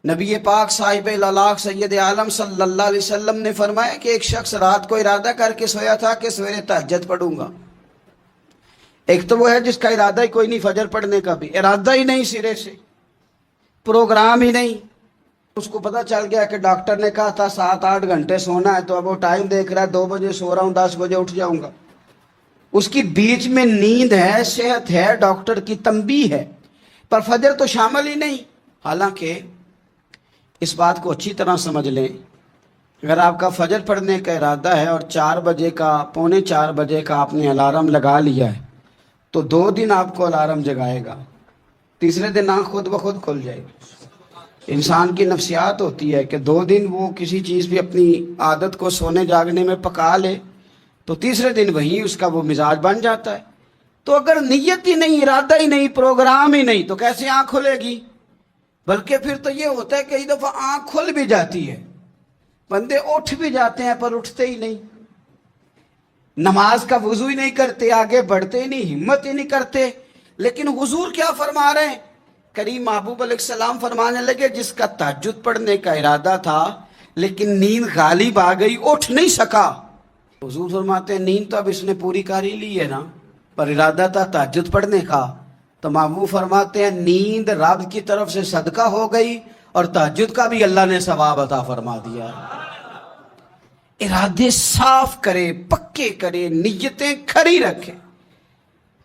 نبی پاک صاحب الالاق سید عالم صلی اللہ علیہ وسلم نے فرمایا کہ ایک شخص رات کو ارادہ کر کے سویا تھا کہ سویرے تہجد پڑھوں گا۔ ایک تو وہ ہے جس کا ارادہ ہی کوئی نہیں فجر پڑھنے کا، بھی ارادہ ہی نہیں، سرے سے پروگرام ہی نہیں۔ اس کو پتہ چل گیا کہ ڈاکٹر نے کہا تھا 7-8 گھنٹے سونا ہے، تو اب وہ ٹائم دیکھ رہا ہے 2 بجے سو رہا ہوں، 10 بجے اٹھ جاؤں گا۔ اس کی بیچ میں نیند ہے، صحت ہے، ڈاکٹر کی تنبیہ ہے، پر فجر تو شامل ہی نہیں۔ حالانکہ اس بات کو اچھی طرح سمجھ لیں، اگر آپ کا فجر پڑھنے کا ارادہ ہے اور 4 بجے کا، 3:45 بجے کا آپ نے الارم لگا لیا ہے، تو 2 دن آپ کو الارم جگائے گا، تیسرے دن آنکھ خود بخود کھل جائے گی۔ انسان کی نفسیات ہوتی ہے کہ 2 دن وہ کسی چیز بھی اپنی عادت کو سونے جاگنے میں پکا لے تو تیسرے دن وہیں اس کا وہ مزاج بن جاتا ہے۔ تو اگر نیت ہی نہیں، ارادہ ہی نہیں، پروگرام ہی نہیں، تو کیسے آنکھ کھلے گی؟ بلکہ پھر تو یہ ہوتا ہے کہ کئی دفعہ آنکھ کھل بھی جاتی ہے، بندے اٹھ بھی جاتے ہیں پر اٹھتے ہی نہیں، نماز کا وضو ہی نہیں کرتے، آگے بڑھتے ہی نہیں، ہمت ہی نہیں کرتے۔ لیکن حضور کیا فرما رہے ہیں؟ کریم محبوب علیہ السلام فرمانے لگے جس کا تہجد پڑھنے کا ارادہ تھا لیکن نیند غالب آ گئی، اٹھ نہیں سکا۔ حضور فرماتے ہیں نیند تو اب اس نے پوری کر ہی لی ہے نا، پر ارادہ تھا تہجد پڑھنے کا۔ تو محبوب فرماتے ہیں نیند رب کی طرف سے صدقہ ہو گئی اور تہجد کا بھی اللہ نے ثواب عطا فرما دیا۔ ارادے صاف کرے، پکے کرے، نیتیں کھری رکھے،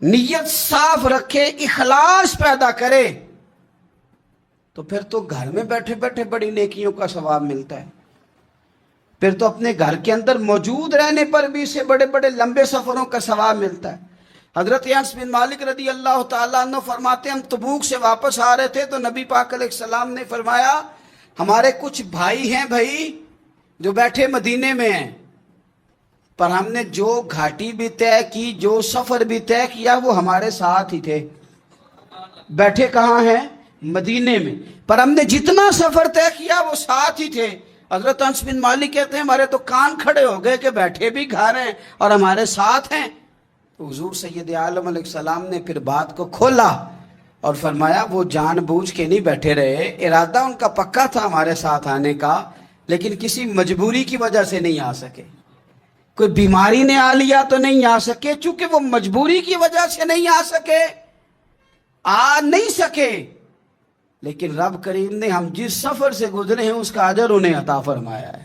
نیت صاف رکھے، اخلاص پیدا کرے، تو پھر تو گھر میں بیٹھے بیٹھے بڑی نیکیوں کا ثواب ملتا ہے۔ پھر تو اپنے گھر کے اندر موجود رہنے پر بھی اسے بڑے بڑے لمبے سفروں کا ثواب ملتا ہے۔ حضرت انس بن مالک رضی اللہ تعالیٰ عنہ فرماتے ہیں ہم تبوک سے واپس آ رہے تھے تو نبی پاک علیہ السلام نے فرمایا ہمارے کچھ بھائی ہیں بھائی جو بیٹھے مدینے میں ہیں، پر ہم نے جو گھاٹی بھی طے کی، جو سفر بھی طے کیا، وہ ہمارے ساتھ ہی تھے۔ بیٹھے کہاں ہیں؟ مدینے میں، پر ہم نے جتنا سفر طے کیا وہ ساتھ ہی تھے۔ حضرت انس بن مالک کہتے ہیں ہمارے تو کان کھڑے ہو گئے کہ بیٹھے بھی گھر ہیں اور ہمارے ساتھ ہیں۔ تو حضور سید عالم علیہ السلام نے پھر بات کو کھولا اور فرمایا وہ جان بوجھ کے نہیں بیٹھے رہے، ارادہ ان کا پکا تھا ہمارے ساتھ آنے کا، لیکن کسی مجبوری کی وجہ سے نہیں آ سکے، کوئی بیماری نے آ لیا تو نہیں آ سکے، چونکہ وہ مجبوری کی وجہ سے نہیں آ سکے، آ نہیں سکے، لیکن رب کریم نے ہم جس سفر سے گزرے ہیں اس کا اجر انہیں عطا فرمایا ہے۔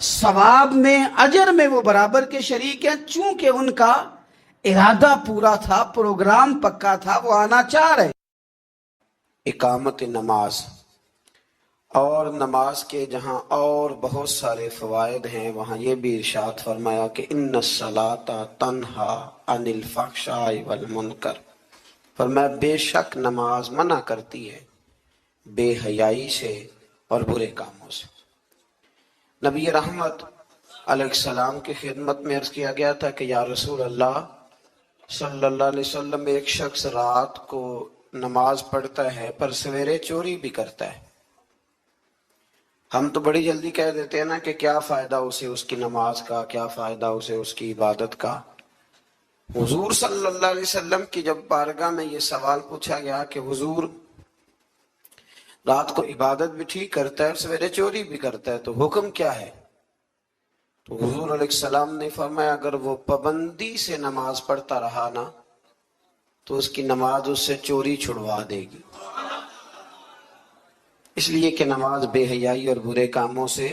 ثواب میں، اجر میں وہ برابر کے شریک ہیں، چونکہ ان کا ارادہ پورا تھا، پروگرام پکا تھا، وہ آنا چاہ رہے۔ اقامت نماز، اور نماز کے جہاں اور بہت سارے فوائد ہیں وہاں یہ بھی ارشاد فرمایا کہ ان الصلاۃ تنہا عن الفحشاء والمنکر، فرمایا بے شک نماز منع کرتی ہے بے حیائی سے اور برے کاموں سے۔ نبی رحمت علیہ السلام کی خدمت میں عرض کیا گیا تھا کہ یا رسول اللہ صلی اللہ علیہ وسلم ایک شخص رات کو نماز پڑھتا ہے پر سویرے چوری بھی کرتا ہے، ہم تو بڑی جلدی کہہ دیتے ہیں نا کہ کیا فائدہ اسے اس کی نماز کا، کیا فائدہ اسے اس کی عبادت کا۔ حضور صلی اللہ علیہ وسلم کی جب بارگاہ میں یہ سوال پوچھا گیا کہ حضور رات کو عبادت بھی ٹھیک کرتا ہے اور سویرے چوری بھی کرتا ہے تو حکم کیا ہے؟ تو حضور علیہ السلام نے فرمایا اگر وہ پابندی سے نماز پڑھتا رہا نا تو اس کی نماز اس سے چوری چھڑوا دے گی، اس لیے کہ نماز بے حیائی اور برے کاموں سے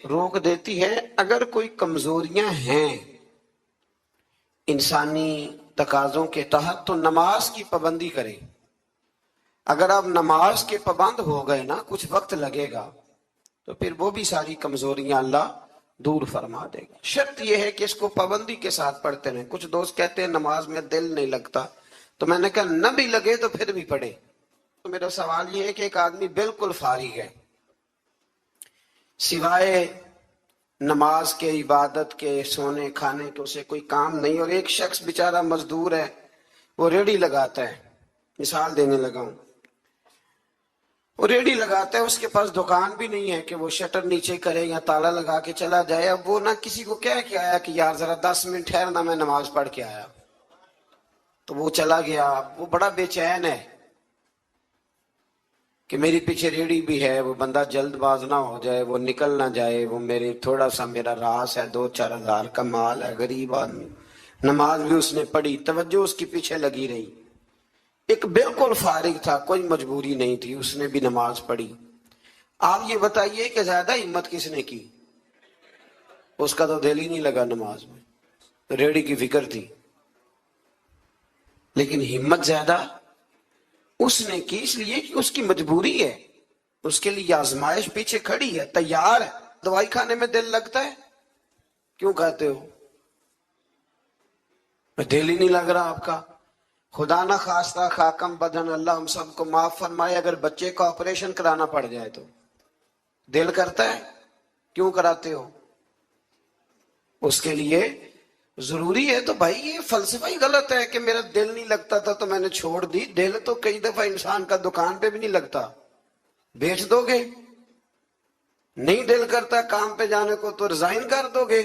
روک دیتی ہے۔ اگر کوئی کمزوریاں ہیں انسانی تقاضوں کے تحت تو نماز کی پابندی کرے۔ اگر آپ نماز کے پابند ہو گئے نا، کچھ وقت لگے گا تو پھر وہ بھی ساری کمزوریاں اللہ دور فرما دے گا۔ شرط یہ ہے کہ اس کو پابندی کے ساتھ پڑھتے رہیں۔ کچھ دوست کہتے ہیں نماز میں دل نہیں لگتا، تو میں نے کہا نہ بھی لگے تو پھر بھی پڑھے۔ تو میرا سوال یہ ہے کہ ایک آدمی بالکل فارغ ہے، سوائے نماز کے، عبادت کے، سونے کھانے کے اسے کوئی کام نہیں، اور ایک شخص بیچارہ مزدور ہے، وہ ریڑھی لگاتا ہے، مثال دینے لگا ہوں، وہ ریڑھی لگاتا ہے، اس کے پاس دکان بھی نہیں ہے کہ وہ شٹر نیچے کرے یا تالا لگا کے چلا جائے۔ اب وہ نہ کسی کو کہہ کے آیا کہ یار ذرا 10 منٹ ٹھہرنا میں نماز پڑھ کے آیا، تو وہ چلا گیا، وہ بڑا بے چین ہے کہ میری پیچھے ریڑھی بھی ہے، وہ بندہ جلد باز نہ ہو جائے، وہ نکل نہ جائے، وہ میرے تھوڑا سا میرا راس ہے، 2-4 ہزار کا مال ہے، غریب آدمی. نماز بھی اس نے پڑھی، توجہ اس کی پیچھے لگی رہی. ایک بالکل فارغ تھا، کوئی مجبوری نہیں تھی، اس نے بھی نماز پڑھی. آپ یہ بتائیے کہ زیادہ ہمت کس نے کی؟ اس کا تو دل ہی نہیں لگا نماز میں، ریڑھی کی فکر تھی. لیکن ہمت زیادہ اس نے کی، اس لیے کہ اس کی مجبوری ہے، اس کے لیے آزمائش پیچھے کھڑی ہے، تیار ہے. دوائی کھانے میں دل لگتا ہے؟ کیوں کہتے ہو دل ہی نہیں لگ رہا آپ کا؟ خدا نہ خواستہ خاکم بدن، اللہ ہم سب کو معاف فرمائے، اگر بچے کا آپریشن کرانا پڑ جائے تو دل کرتا ہے؟ کیوں کراتے ہو؟ اس کے لیے ضروری ہے. تو بھائی یہ فلسفہ ہی غلط ہے کہ میرا دل نہیں لگتا تھا تو میں نے چھوڑ دی. دل تو کئی دفعہ انسان کا دکان پہ بھی نہیں لگتا، بیچ دو گے. نہیں دل کرتا کام پہ جانے کو تو ریزائن کر دو گے.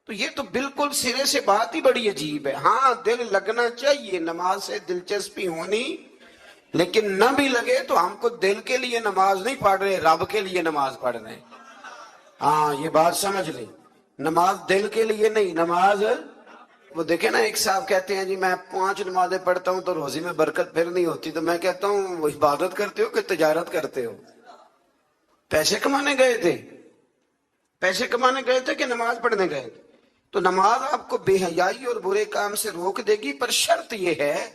تو یہ تو بالکل سرے سے بات ہی بڑی عجیب ہے. ہاں دل لگنا چاہیے، نماز سے دلچسپی ہونی، لیکن نہ بھی لگے تو ہم کو دل کے لیے نماز نہیں پڑھ رہے، رب کے لیے نماز پڑھ رہے ہیں. ہاں یہ بات سمجھ لیں، نماز دل کے لیے نہیں، نماز. وہ دیکھیں نا، ایک صاحب کہتے ہیں جی میں 5 نمازیں پڑھتا ہوں تو روزی میں برکت پھر نہیں ہوتی. تو میں کہتا ہوں وہ عبادت کرتے ہو کہ تجارت کرتے ہو؟ پیسے کمانے گئے تھے؟ پیسے کمانے گئے تھے کہ نماز پڑھنے گئے تھے؟ تو نماز آپ کو بے حیائی اور برے کام سے روک دے گی، پر شرط یہ ہے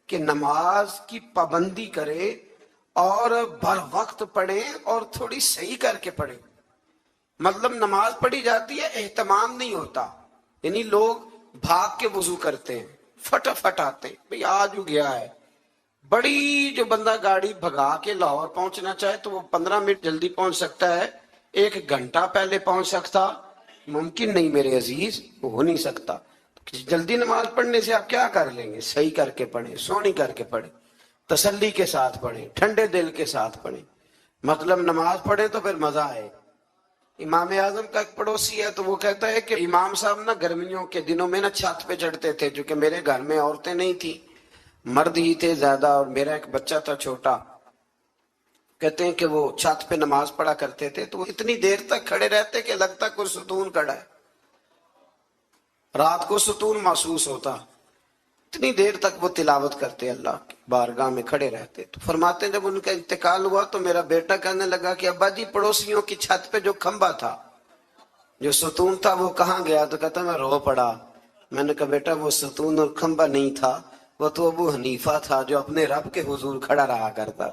کہ نماز کی پابندی کرے اور بر وقت پڑھیں اور تھوڑی صحیح کر کے پڑھیں. مطلب نماز پڑھی جاتی ہے، اہتمام نہیں ہوتا. یعنی لوگ بھاگ کے وضو کرتے ہیں، فٹافٹ آتے ہیں، بھئی آج ہو گیا ہے. بڑی جو بندہ گاڑی بھگا کے لاہور پہنچنا چاہے تو وہ 15 منٹ جلدی پہنچ سکتا ہے، 1 گھنٹہ پہلے پہنچ سکتا ممکن نہیں میرے عزیز، وہ ہو نہیں سکتا. جلدی نماز پڑھنے سے آپ کیا کر لیں گے؟ صحیح کر کے پڑھیں، سونی کر کے پڑھیں، تسلی کے ساتھ پڑھیں، ٹھنڈے دل کے ساتھ پڑھیں. مطلب نماز پڑھیں تو پھر مزہ آئے. امام اعظم کا ایک پڑوسی ہے تو وہ کہتا ہے کہ امام صاحب نا گرمیوں کے دنوں میں نا چھت پہ چڑھتے تھے، جو کہ میرے گھر میں عورتیں نہیں تھی، مرد ہی تھے زیادہ، اور میرا ایک بچہ تھا چھوٹا. کہتے ہیں کہ وہ چھت پہ نماز پڑھا کرتے تھے تو وہ اتنی دیر تک کھڑے رہتے کہ لگتا کوئی ستون کھڑا ہے، رات کو ستون محسوس ہوتا. اتنی دیر تک وہ تلاوت کرتے، اللہ کی بارگاہ میں کھڑے رہتے. تو فرماتے ہیں جب ان کا انتقال ہوا تو میرا بیٹا کہنے لگا کہ ابا جی پڑوسیوں کی چھت پہ جو کھمبا تھا، جو ستون تھا، وہ کہاں گیا؟ تو کہتا میں رو پڑا. میں نے کہا بیٹا وہ ستون اور کھمبا نہیں تھا، وہ تو ابو حنیفہ تھا جو اپنے رب کے حضور کھڑا رہا کرتا.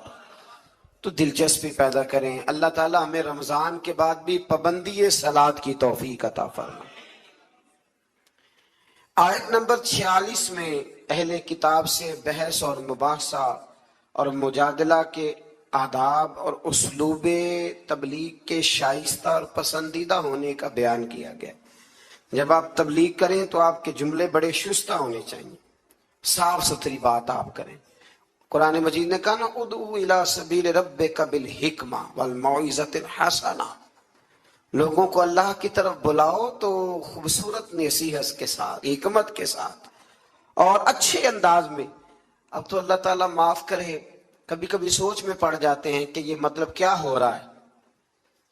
تو دلچسپی پیدا کریں. اللہ تعالیٰ ہمیں رمضان کے بعد بھی پابندی صلاۃ کی توفیق عطا فرمائے. آیت نمبر 46 میں اہل کتاب سے بحث اور مباحثہ اور مجادلہ کے آداب اور اسلوب تبلیغ کے شائستہ اور پسندیدہ ہونے کا بیان کیا گیا. جب آپ تبلیغ کریں تو آپ کے جملے بڑے شستہ ہونے چاہیے، صاف ستھری بات آپ کریں. قرآن مجید نے کہا نا ادعو الی سبیل ربک بالحکمہ والموعظۃ الحسنہ، لوگوں کو اللہ کی طرف بلاؤ تو خوبصورت نصیحت کے ساتھ، حکمت کے ساتھ اور اچھے انداز میں. اب تو اللہ تعالیٰ معاف کرے، کبھی کبھی سوچ میں پڑ جاتے ہیں کہ یہ مطلب کیا ہو رہا ہے.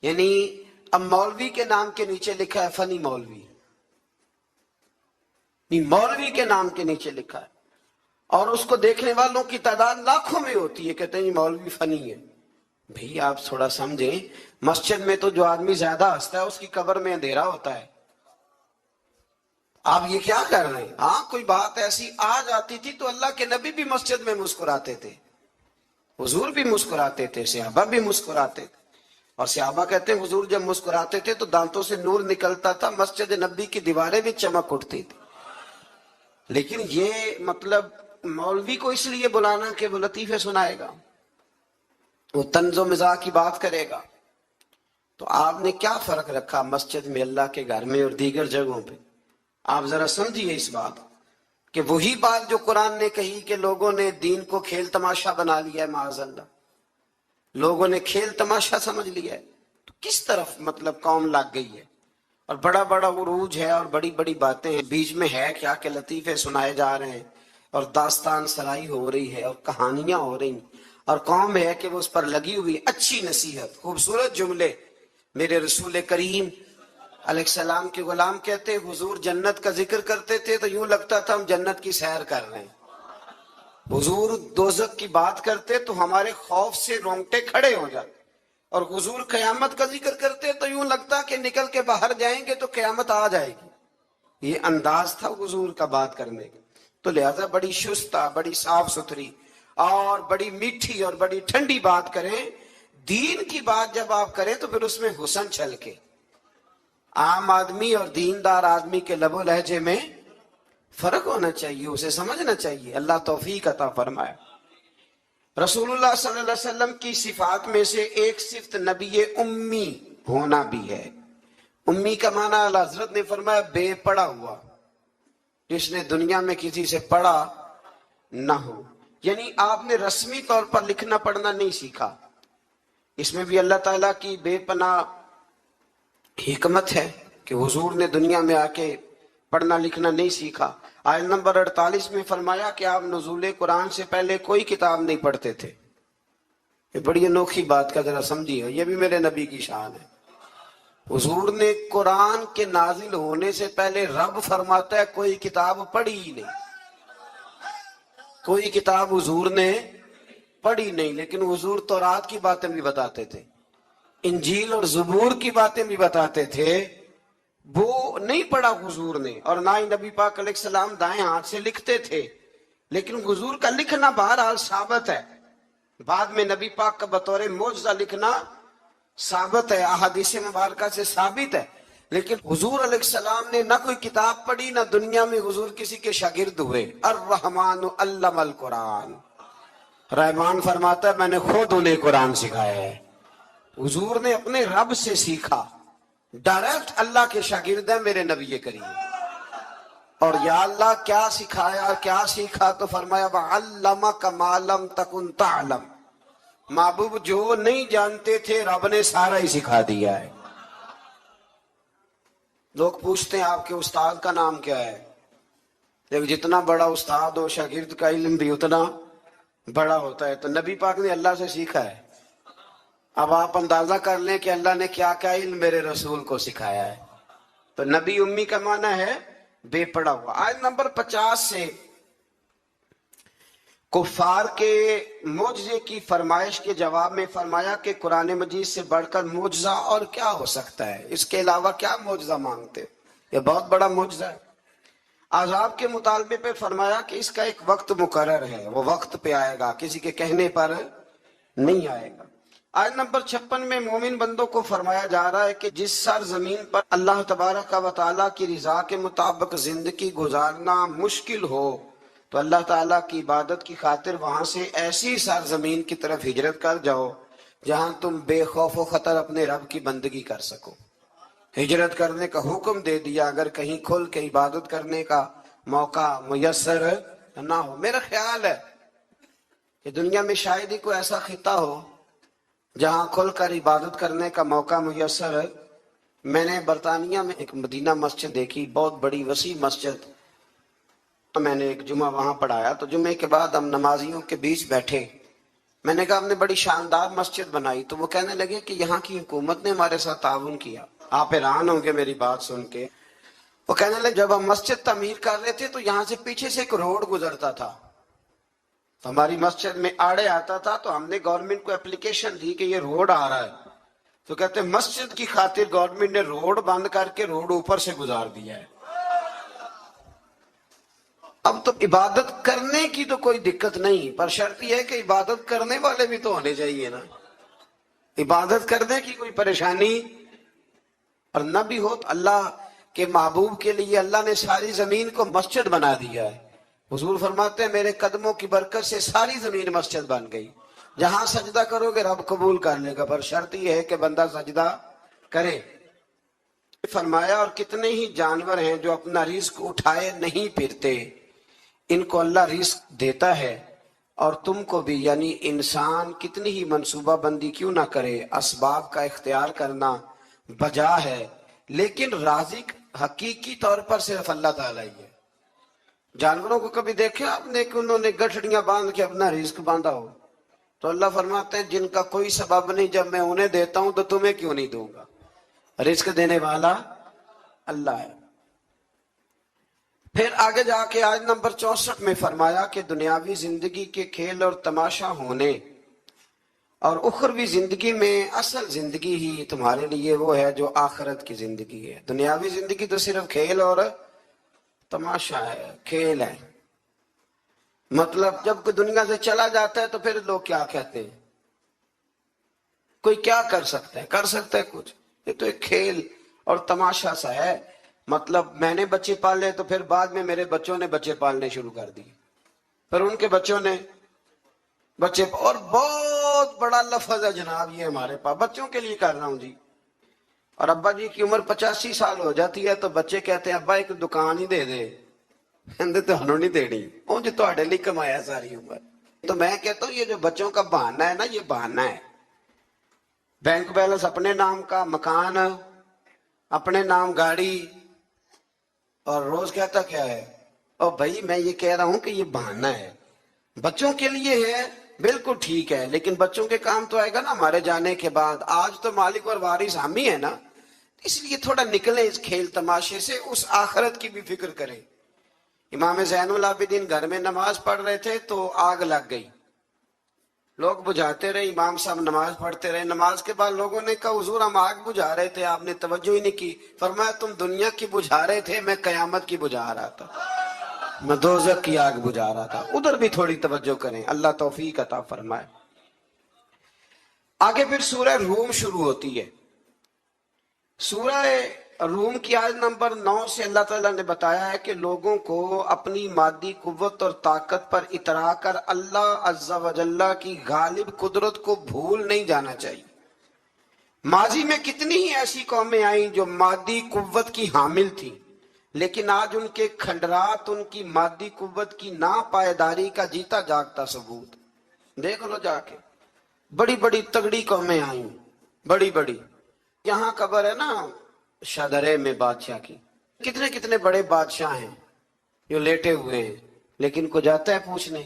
یعنی اب مولوی کے نام کے نیچے لکھا ہے فنی مولوی، مولوی کے نام کے نیچے لکھا ہے اور اس کو دیکھنے والوں کی تعداد لاکھوں میں ہوتی ہے، کہتے ہیں یہ مولوی فنی ہے. بھئی آپ تھوڑا سمجھیں، مسجد میں تو جو آدمی زیادہ ہنستا ہے اس کی قبر میں اندھیرا ہوتا ہے. آپ یہ کیا کر رہے ہیں؟ ہاں کوئی بات ایسی آ جاتی تھی تو اللہ کے نبی بھی مسجد میں مسکراتے تھے، حضور بھی مسکراتے تھے، صحابہ بھی مسکراتے تھے. اور صحابہ کہتے ہیں حضور جب مسکراتے تھے تو دانتوں سے نور نکلتا تھا، مسجد نبی کی دیواریں بھی چمک اٹھتی تھی. لیکن یہ مطلب مولوی کو اس لیے بلانا کہ وہ لطیفے سنائے گا، وہ طنز و مزاح کی بات کرے گا. تو آپ نے کیا فرق رکھا مسجد میں، اللہ کے گھر میں اور دیگر جگہوں پہ؟ آپ ذرا سمجھیے اس بات کہ وہی بات جو قرآن نے کہی کہ لوگوں نے دین کو کھیل تماشا بنا لیا ہے، معاذ اللہ، لوگوں نے کھیل تماشا سمجھ لیا ہے. تو کس طرف مطلب قوم لگ گئی ہے، اور بڑا بڑا عروج ہے اور بڑی بڑی باتیں ہیں، بیچ میں ہے کیا کہ لطیفے سنائے جا رہے ہیں اور داستان سرائی ہو رہی ہے اور کہانیاں ہو رہی ہیں. اور قوم ہے کہ وہ اس پر لگی ہوئی اچھی نصیحت، خوبصورت جملے. میرے رسول کریم علیہ السلام کے غلام کہتے ہیں حضور جنت کا ذکر کرتے تھے تو یوں لگتا تھا ہم جنت کی سیر کر رہے ہیں. حضور دوزخ کی بات کرتے تو ہمارے خوف سے رونگٹے کھڑے ہو جاتے، اور حضور قیامت کا ذکر کرتے تو یوں لگتا کہ نکل کے باہر جائیں گے تو قیامت آ جائے گی. یہ انداز تھا حضور کا بات کرنے کا. تو لہذا بڑی شستہ، بڑی صاف ستھری اور بڑی میٹھی اور بڑی ٹھنڈی بات کریں. دین کی بات جب آپ کریں تو پھر اس میں حسن چھلکے. عام آدمی اور دیندار آدمی کے لب و لہجے میں فرق ہونا چاہیے، اسے سمجھنا چاہیے. اللہ توفیق عطا فرمائے. رسول اللہ صلی اللہ علیہ وسلم کی صفات میں سے ایک صفت نبی امی ہونا بھی ہے. امی کا معنی اعلیٰ حضرت نے فرمایا بے پڑھا ہوا، جس نے دنیا میں کسی سے پڑھا نہ ہو. یعنی آپ نے رسمی طور پر لکھنا پڑھنا نہیں سیکھا. اس میں بھی اللہ تعالیٰ کی بے پناہ حکمت ہے کہ حضور نے دنیا میں آ کے پڑھنا لکھنا نہیں سیکھا. آیت نمبر 48 میں فرمایا کہ آپ نزول قرآن سے پہلے کوئی کتاب نہیں پڑھتے تھے. یہ بڑی انوکھی بات کا ذرا سمجھیے، یہ بھی میرے نبی کی شان ہے. حضور نے قرآن کے نازل ہونے سے پہلے رب فرماتا ہے کوئی کتاب پڑھی ہی نہیں. کوئی کتاب حضور نے پڑھی نہیں، لیکن حضور تورات کی باتیں بھی بتاتے تھے، انجیل اور زبور کی باتیں بھی بتاتے تھے. وہ نہیں پڑھا حضور نے، اور نہ ہی نبی پاک علیہ السلام دائیں ہاتھ سے لکھتے تھے. لیکن حضور کا لکھنا بہرحال ثابت ہے. بعد میں نبی پاک کا بطور معجزہ لکھنا ثابت ہے، احادیث مبارکہ سے ثابت ہے. لیکن حضور علیہ السلام نے نہ کوئی کتاب پڑھی، نہ دنیا میں حضور کسی کے شاگرد ہوئے. الرحمن علم القرآن، رحمان فرماتا ہے میں نے خود انہیں قرآن سکھایا ہے. حضور نے اپنے رب سے سیکھا، ڈائریکٹ اللہ کے شاگرد ہیں میرے نبی کریم. اور یا اللہ کیا سکھایا، کیا سیکھا؟ تو فرمایا وَعَلَّمَكَ مَا لَمْ تَكُنْ تَعْلَمْ. محبوب جو نہیں جانتے تھے رب نے سارا ہی سکھا دیا ہے. لوگ پوچھتے ہیں آپ کے استاد کا نام کیا ہے؟ لیکن جتنا بڑا استاد ہو شاگرد کا علم بھی اتنا بڑا ہوتا ہے. تو نبی پاک نے اللہ سے سیکھا ہے. اب آپ اندازہ کر لیں کہ اللہ نے کیا کیا علم میرے رسول کو سکھایا ہے. تو نبی امی کا معنی ہے بے پڑھا ہوا. آیت نمبر 50 سے کفار کے معجزے کی فرمائش کے جواب میں فرمایا کہ قرآن مجید سے بڑھ کر معجزہ اور کیا ہو سکتا ہے، اس کے علاوہ کیا معجزہ مانگتے؟ یہ بہت بڑا معجزہ ہے. عذاب کے مطالبے پہ فرمایا کہ اس کا ایک وقت مقرر ہے، وہ وقت پہ آئے گا، کسی کے کہنے پر نہیں آئے گا. آیت نمبر 56 میں مومن بندوں کو فرمایا جا رہا ہے کہ جس سرزمین پر اللہ تبارک و تعالیٰ کی رضا کے مطابق زندگی گزارنا مشکل ہو تو اللہ تعالیٰ کی عبادت کی خاطر وہاں سے ایسی سرزمین کی طرف ہجرت کر جاؤ جہاں تم بے خوف و خطر اپنے رب کی بندگی کر سکو. ہجرت کرنے کا حکم دے دیا اگر کہیں کھل کے عبادت کرنے کا موقع میسر نہ ہو. میرا خیال ہے کہ دنیا میں شاید ہی کوئی ایسا خطہ ہو جہاں کھل کر عبادت کرنے کا موقع میسر ہے. میں نے برطانیہ میں ایک مدینہ مسجد دیکھی، بہت بڑی وسیع مسجد. میں نے ایک جمعہ وہاں پڑھایا تو جمعے کے بعد ہم نمازیوں کے بیچ بیٹھے. میں نے کہا ہم نے بڑی شاندار مسجد بنائی. تو وہ کہنے لگے کہ یہاں کی حکومت نے ہمارے ساتھ تعاون کیا. آپ حیران ہوں گے میری بات سن کے. وہ کہنے لگے جب ہم مسجد تعمیر کر رہے تھے تو یہاں سے پیچھے سے ایک روڈ گزرتا تھا، تو ہماری مسجد میں آڑے آتا تھا. تو ہم نے گورنمنٹ کو اپلیکیشن دی کہ یہ روڈ آ رہا ہے. تو کہتے ہیں مسجد کی خاطر گورنمنٹ نے روڈ بند کر کے روڈ اوپر سے گزار دیا ہے. اب تو عبادت کرنے کی تو کوئی دقت نہیں، پر شرط یہ ہے کہ عبادت کرنے والے بھی تو ہونے چاہیے نا. عبادت کرنے کی کوئی پریشانی اور نہ بھی ہو تو اللہ کے محبوب کے لیے اللہ نے ساری زمین کو مسجد بنا دیا ہے. حضور فرماتے ہیں میرے قدموں کی برکت سے ساری زمین مسجد بن گئی. جہاں سجدہ کرو گے رب قبول کر لے گا، پر شرط یہ ہے کہ بندہ سجدہ کرے. فرمایا اور کتنے ہی جانور ہیں جو اپنا رزق اٹھائے نہیں پھرتے، ان کو اللہ رزق دیتا ہے اور تم کو بھی. یعنی انسان کتنی ہی منصوبہ بندی کیوں نہ کرے، اسباب کا اختیار کرنا بجا ہے، لیکن رازق حقیقی طور پر صرف اللہ تعالیٰ ہی ہے. جانوروں کو کبھی دیکھا آپ نے کہ انہوں نے گٹھڑیاں باندھ کے اپنا رزق باندھا ہو؟ تو اللہ فرماتے ہیں جن کا کوئی سبب نہیں، جب میں انہیں دیتا ہوں تو تمہیں کیوں نہیں دوں گا؟ رزق دینے والا اللہ ہے۔ پھر آگے جا کے آیت نمبر 64 میں فرمایا کہ دنیاوی زندگی کے کھیل اور تماشا ہونے اور اخروی زندگی میں اصل زندگی ہی تمہارے لیے وہ ہے جو آخرت کی زندگی ہے۔ دنیاوی زندگی تو صرف کھیل اور تماشا ہے، کھیل ہے۔ مطلب جب کوئی دنیا سے چلا جاتا ہے تو پھر لوگ کیا کہتے ہیں؟ کوئی کیا کر سکتا ہے؟ کر سکتا ہے کچھ؟ یہ تو ایک کھیل اور تماشا سا ہے۔ مطلب میں نے بچے پالے تو پھر بعد میں میرے بچوں نے بچے پالنے شروع کر دیے، پھر ان کے بچوں نے بچے، اور بہت بڑا لفظ ہے جناب یہ ہمارے پاس، بچوں کے لیے کر رہا ہوں جی۔ اور ابا جی کی عمر 85 سال ہو جاتی ہے تو بچے کہتے ہیں ابا ایک دکان ہی دے دے، تمہیں نہیں دینی، وہ جو تہاڈے لیے کمایا ساری عمر۔ تو میں کہتا ہوں یہ جو بچوں کا بہانہ ہے نا، یہ بہانہ ہے۔ بینک بیلنس اپنے نام کا، مکان اپنے نام، گاڑی، اور روز کہتا کیا ہے؟ اور بھائی میں یہ کہہ رہا ہوں کہ یہ بہانہ ہے، بچوں کے لیے ہے، بالکل ٹھیک ہے، لیکن بچوں کے کام تو آئے گا نا ہمارے جانے کے بعد۔ آج تو مالک اور وارث ہم ہی ہے نا، اس لیے تھوڑا نکلیں اس کھیل تماشے سے، اس آخرت کی بھی فکر کریں۔ امام زین العابدین گھر میں نماز پڑھ رہے تھے تو آگ لگ گئی، لوگ بجھاتے رہے، امام صاحب نماز پڑھتے رہے۔ نماز کے بعد لوگوں نے کہا حضور ہم آگ بجھا رہے تھے، آپ نے توجہ ہی نہیں کی۔ فرمایا تم دنیا کی بجھا رہے تھے، میں قیامت کی بجھا رہا تھا، میں دوزخ کی آگ بجھا رہا تھا۔ ادھر بھی تھوڑی توجہ کریں، اللہ توفیق عطا فرمائے۔ آگے پھر سورہ روم شروع ہوتی ہے۔ سورہ روم کی آیت نمبر 9 سے اللہ تعالیٰ نے بتایا ہے کہ لوگوں کو اپنی مادی قوت اور طاقت پر اترا کر اللہ عز و جل کی غالب قدرت کو بھول نہیں جانا چاہیے۔ ماضی میں کتنی ہی ایسی قومیں آئیں جو مادی قوت کی حامل تھیں، لیکن آج ان کے کھنڈرات ان کی مادی قوت کی ناپائیداری کا جیتا جاگتا ثبوت۔ دیکھ لو جا کے، بڑی بڑی تگڑی قومیں آئیں، بڑی بڑی۔ یہاں قبر ہے نا شادرے میں بادشاہ کی، کتنے کتنے بڑے بادشاہ ہیں جو لیٹے ہوئے ہیں، لیکن کو جاتا ہے پوچھنے؟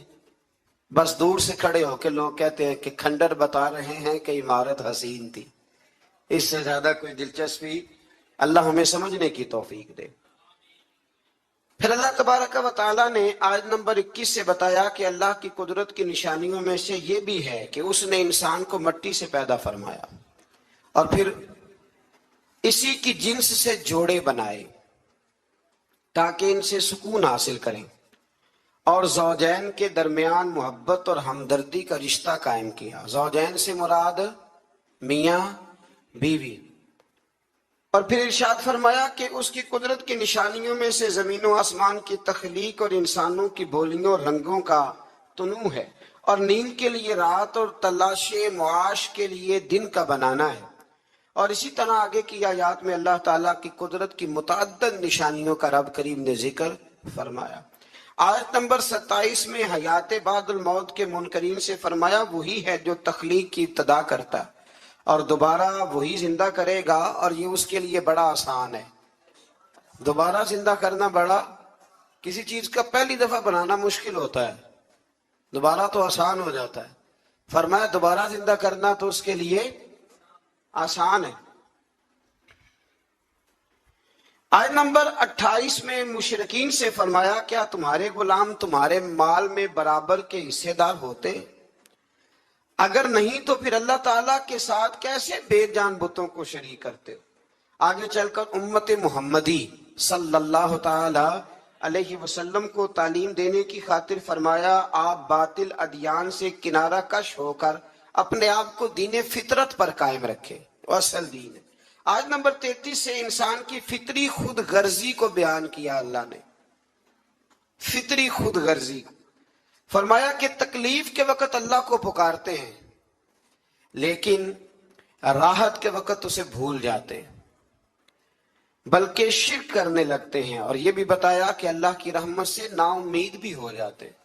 بس دور سے کھڑے ہو کے لوگ کہتے ہیں کہ کھنڈر بتا رہے ہیں کہ عمارت حسین تھی۔ اس سے زیادہ کوئی دلچسپی، اللہ ہمیں سمجھنے کی توفیق دے۔ پھر اللہ تبارک و تعالیٰ نے آیت نمبر 21 سے بتایا کہ اللہ کی قدرت کی نشانیوں میں سے یہ بھی ہے کہ اس نے انسان کو مٹی سے پیدا فرمایا اور پھر اسی کی جنس سے جوڑے بنائے تاکہ ان سے سکون حاصل کریں، اور زوجین کے درمیان محبت اور ہمدردی کا رشتہ قائم کیا۔ زوجین سے مراد میاں بیوی۔ اور پھر ارشاد فرمایا کہ اس کی قدرت کی نشانیوں میں سے زمین و آسمان کی تخلیق اور انسانوں کی بولیوں اور رنگوں کا تنوع ہے، اور نیند کے لیے رات اور تلاش معاش کے لیے دن کا بنانا ہے۔ اور اسی طرح آگے کی آیات میں اللہ تعالیٰ کی قدرت کی متعدد نشانیوں کا رب کریم نے ذکر فرمایا۔ آیت نمبر 27 میں حیات بعد الموت کے منکرین سے فرمایا وہی ہے جو تخلیق کی ابتدا کرتا اور دوبارہ وہی زندہ کرے گا، اور یہ اس کے لیے بڑا آسان ہے۔ دوبارہ زندہ کرنا بڑا، کسی چیز کا پہلی دفعہ بنانا مشکل ہوتا ہے، دوبارہ تو آسان ہو جاتا ہے۔ فرمایا دوبارہ زندہ کرنا تو اس کے لیے آسان ہے۔ آیت نمبر 28 میں مشرکین سے فرمایا کیا تمہارے غلام تمہارے مال میں برابر کے حصے دار ہوتے؟ اگر نہیں تو پھر اللہ تعالیٰ کے ساتھ کیسے بے جان بتوں کو شریک کرتے ہو؟ آگے چل کر امت محمدی صلی اللہ تعالی علیہ وسلم کو تعلیم دینے کی خاطر فرمایا آپ باطل ادیان سے کنارہ کش ہو کر اپنے آپ کو دین فطرت پر قائم رکھے، وہ اصل دین ہے۔ آیت نمبر 33 سے انسان کی فطری خود غرضی کو بیان کیا اللہ نے، فطری خود غرضی۔ فرمایا کہ تکلیف کے وقت اللہ کو پکارتے ہیں لیکن راحت کے وقت اسے بھول جاتے ہیں، بلکہ شرک کرنے لگتے ہیں، اور یہ بھی بتایا کہ اللہ کی رحمت سے نا امید بھی ہو جاتے ہیں۔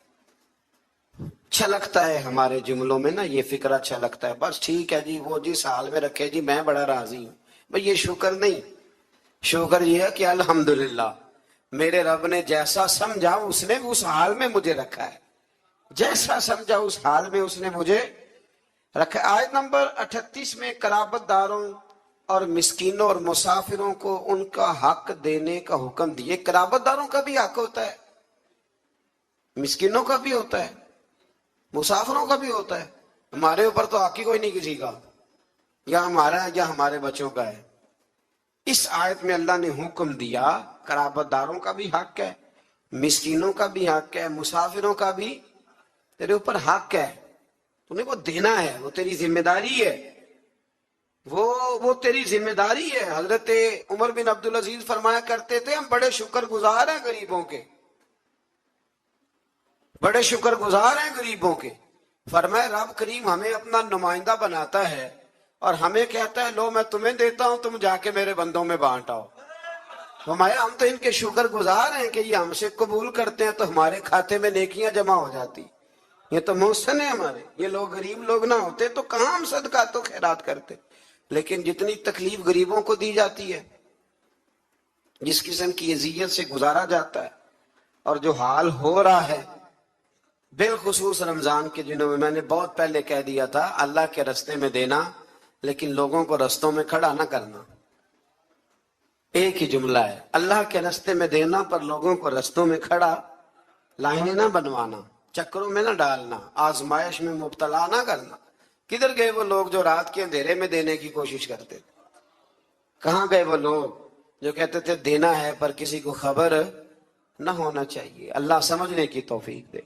اچھا لگتا ہے ہمارے جملوں میں نا یہ فکر، اچھا لگتا ہے، بس ٹھیک ہے جی وہ جس حال میں رکھے جی میں بڑا راضی ہوں۔ بھئی یہ شکر نہیں، شکر یہ ہے کہ الحمدللہ میرے رب نے جیسا سمجھا اس نے اس حال میں مجھے رکھا ہے، جیسا سمجھا اس حال میں اس نے مجھے رکھا۔ آیت نمبر 38 میں قرابت داروں اور مسکینوں اور مسافروں کو ان کا حق دینے کا حکم دیے۔ قرابت داروں کا بھی حق ہوتا ہے، مسکینوں کا بھی ہوتا ہے، مسافروں کا بھی ہوتا ہے۔ ہمارے اوپر تو حق ہی کوئی نہیں کسی کا، یا ہمارا ہے یا ہمارے بچوں کا ہے۔ اس آیت میں اللہ نے حکم دیا قرابت داروں کا بھی حق ہے، مسکینوں کا بھی حق ہے، مسافروں کا بھی تیرے اوپر حق ہے، تمہیں وہ دینا ہے، وہ تیری ذمہ داری ہے، وہ تیری ذمہ داری ہے۔ حضرت عمر بن عبدالعزیز فرمایا کرتے تھے ہم بڑے شکر گزار ہیں غریبوں کے، بڑے شکر گزار ہیں غریبوں کے۔ فرمایا رب کریم ہمیں اپنا نمائندہ بناتا ہے اور ہمیں کہتا ہے لو میں تمہیں دیتا ہوں، تم جا کے میرے بندوں میں بانٹ آؤ۔ فرمایا ہم تو ان کے شکر گزار ہیں کہ یہ ہم سے قبول کرتے ہیں تو ہمارے کھاتے میں نیکیاں جمع ہو جاتی۔ یہ تو محسن ہے ہمارے، یہ لوگ غریب لوگ نہ ہوتے تو کہاں ہم صدقہ تو خیرات کرتے۔ لیکن جتنی تکلیف غریبوں کو دی جاتی ہے، جس قسم کی اذیت سے گزارا جاتا ہے، اور جو حال ہو رہا ہے بالخصوص رمضان کے دنوں میں، میں نے بہت پہلے کہہ دیا تھا اللہ کے رستے میں دینا، لیکن لوگوں کو رستوں میں کھڑا نہ کرنا۔ ایک ہی جملہ ہے، اللہ کے رستے میں دینا پر لوگوں کو رستوں میں کھڑا، لائنیں نہ بنوانا، چکروں میں نہ ڈالنا، آزمائش میں مبتلا نہ کرنا۔ کدھر گئے وہ لوگ جو رات کے اندھیرے میں دینے کی کوشش کرتے تھے؟ کہاں گئے وہ لوگ جو کہتے تھے دینا ہے پر کسی کو خبر نہ ہونا چاہیے؟ اللہ سمجھنے کی توفیق دے۔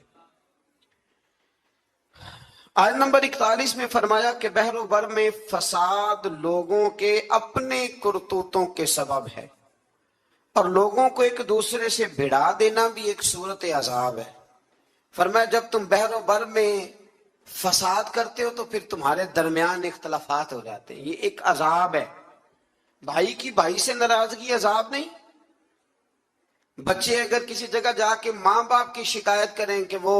آیت نمبر 41 میں فرمایا کہ بحر و بر میں فساد لوگوں کے اپنے کرتوتوں کے سبب ہے، اور لوگوں کو ایک دوسرے سے بھڑا دینا بھی ایک صورت عذاب ہے۔ فرمایا جب تم بحر و بر میں فساد کرتے ہو تو پھر تمہارے درمیان اختلافات ہو جاتے ہیں، یہ ایک عذاب ہے۔ بھائی کی بھائی سے ناراضگی عذاب نہیں؟ بچے اگر کسی جگہ جا کے ماں باپ کی شکایت کریں کہ وہ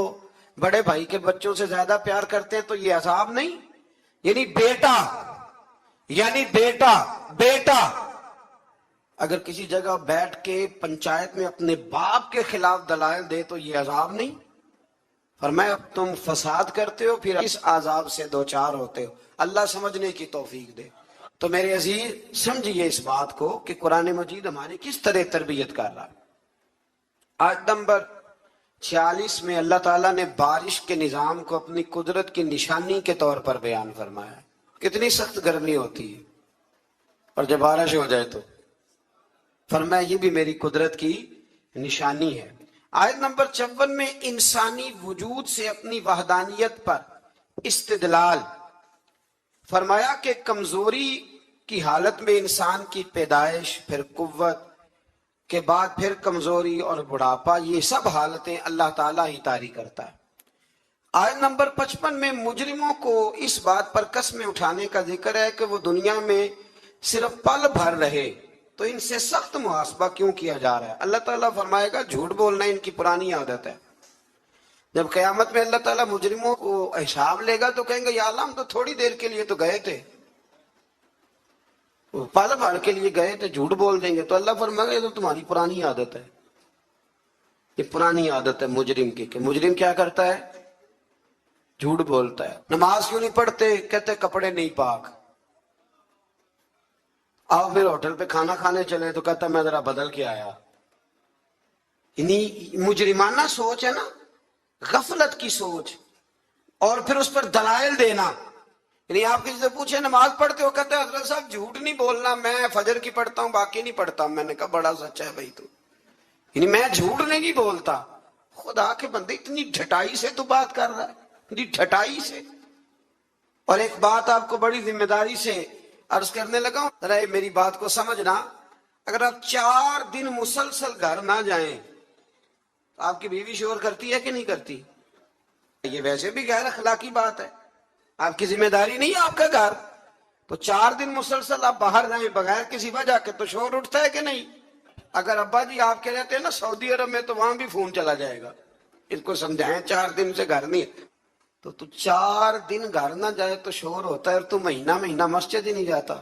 بڑے بھائی کے بچوں سے زیادہ پیار کرتے ہیں تو یہ عذاب نہیں؟ یعنی بیٹا اگر کسی جگہ بیٹھ کے پنچایت میں اپنے باپ کے خلاف دلائل دے تو یہ عذاب نہیں؟ فرمایا تم فساد کرتے ہو پھر اس عذاب سے دوچار ہوتے ہو۔ اللہ سمجھنے کی توفیق دے۔ تو میرے عزیز سمجھیے اس بات کو کہ قرآن مجید ہماری کس طرح تربیت کر رہا ہے۔ آیت نمبر 46 میں اللہ تعالیٰ نے بارش کے نظام کو اپنی قدرت کی نشانی کے طور پر بیان فرمایا ہے۔ کتنی سخت گرمی ہوتی ہے اور جب بارش ہو جائے تو فرمایا یہ بھی میری قدرت کی نشانی ہے۔ آیت نمبر 54 میں انسانی وجود سے اپنی وحدانیت پر استدلال فرمایا کہ کمزوری کی حالت میں انسان کی پیدائش، پھر قوت کے بعد پھر کمزوری اور بڑھاپا، یہ سب حالتیں اللہ تعالیٰ ہی طاری کرتا ہے۔ آیت نمبر 55 میں مجرموں کو اس بات پر قسمیں اٹھانے کا ذکر ہے کہ وہ دنیا میں صرف پل بھر رہے تو ان سے سخت محاسبہ کیوں کیا جا رہا ہے۔ اللہ تعالیٰ فرمائے گا جھوٹ بولنا ان کی پرانی عادت ہے۔ جب قیامت میں اللہ تعالیٰ مجرموں کو حساب لے گا تو کہیں گے یا اللہ ہم تو تھوڑی دیر کے لیے تو گئے تھے، پل بھر کے لیے گئے تھے، جھوٹ بول دیں گے تو اللہ فرمائے گا یہ تو تمہاری پرانی عادت ہے۔ یہ پرانی عادت ہے مجرم کی کہ مجرم کیا کرتا ہے؟ جھوٹ بولتا ہے۔ نماز کیوں نہیں پڑھتے؟ کہتے کپڑے نہیں پاک۔ آؤ پھر ہوٹل پہ کھانا کھانے چلے تو کہتا میں ذرا بدل کے آیا۔ یعنی مجرمانہ سوچ ہے نا، غفلت کی سوچ، اور پھر اس پر دلائل دینا۔ یعنی آپ کسی سے پوچھے نماز پڑھتے ہو، کہتے ہیں حضرت صاحب جھوٹ نہیں بولنا، میں فجر کی پڑھتا ہوں باقی نہیں پڑھتا۔ میں نے کہا بڑا سچا ہے بھائی تو، یعنی میں جھوٹ نہیں بولتا۔ خدا کے بندے اتنی ڈھٹائی سے تو بات کر رہا ہے، اتنی ڈھٹائی سے۔ اور ایک بات آپ کو بڑی ذمہ داری سے عرض کرنے لگا ہوں، ذرا میری بات کو سمجھنا۔ اگر آپ 4 دن مسلسل گھر نہ جائیں تو آپ کی بیوی شور کرتی ہے کہ نہیں کرتی؟ یہ ویسے بھی غیر اخلاقی بات ہے، آپ کی ذمہ داری نہیں ہے آپ کا گھر۔ تو 4 دن مسلسل آپ باہر جائیں بغیر کسی وجہ کے تو شور اٹھتا ہے کہ نہیں؟ اگر ابا جی آپ کے رہتے ہیں نا سعودی عرب میں تو وہاں بھی فون چلا جائے گا، اس کو سمجھائیں 4 دن سے گھر نہیں ہے۔ تو 4 دن گھر نہ جائے تو شور ہوتا ہے، اور تو مہینہ مسجد ہی نہیں جاتا۔